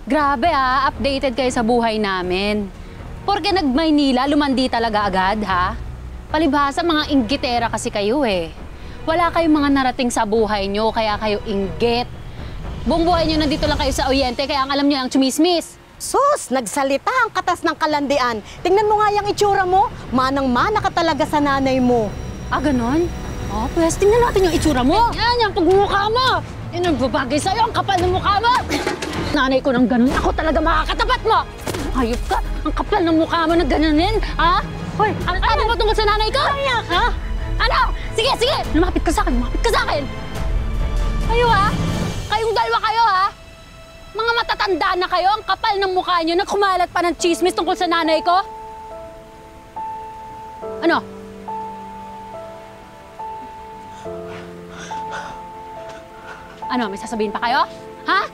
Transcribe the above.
Grabe ha, updated kayo sa buhay namin. Porke nag-Maynila, lumandi talaga agad ha? Palibhasa mga inggitera kasi kayo eh. Wala kayong mga narating sa buhay nyo, kaya kayo inggit. Buong buhay nyo nandito lang kayo sa Oriente, kaya ang alam nyo lang chumismis. Sus, nagsalita ang katas ng kalandian. Tingnan mo nga yung itsura mo. Manang-mana ka talaga sa nanay mo. Ah, ganon? Oh, pues tingnan natin yung itsura mo. Yan, yung pagmumukha mo. Yan ang babagay sa'yo, ang kapal ng mukha mo. Nanay ko ng ganon, ako talaga makakatapat mo. Hayop ka, ang kapal ng mukha mo na ganonin, ha? Hoy, ano sabi mo tungkol sa nanay ko? Ha? Ano? Sige, sige, lumapit ka sa akin, lumapit ka sa akin. Kayo ha? Kayong dalawa kayo ha? Mga matatanda na kayo, ang kapal ng mukha nyo, nagkumalat pa ng chismis tungkol sa nanay ko? Ano? Ano, may sasabihin pa kayo? Ha?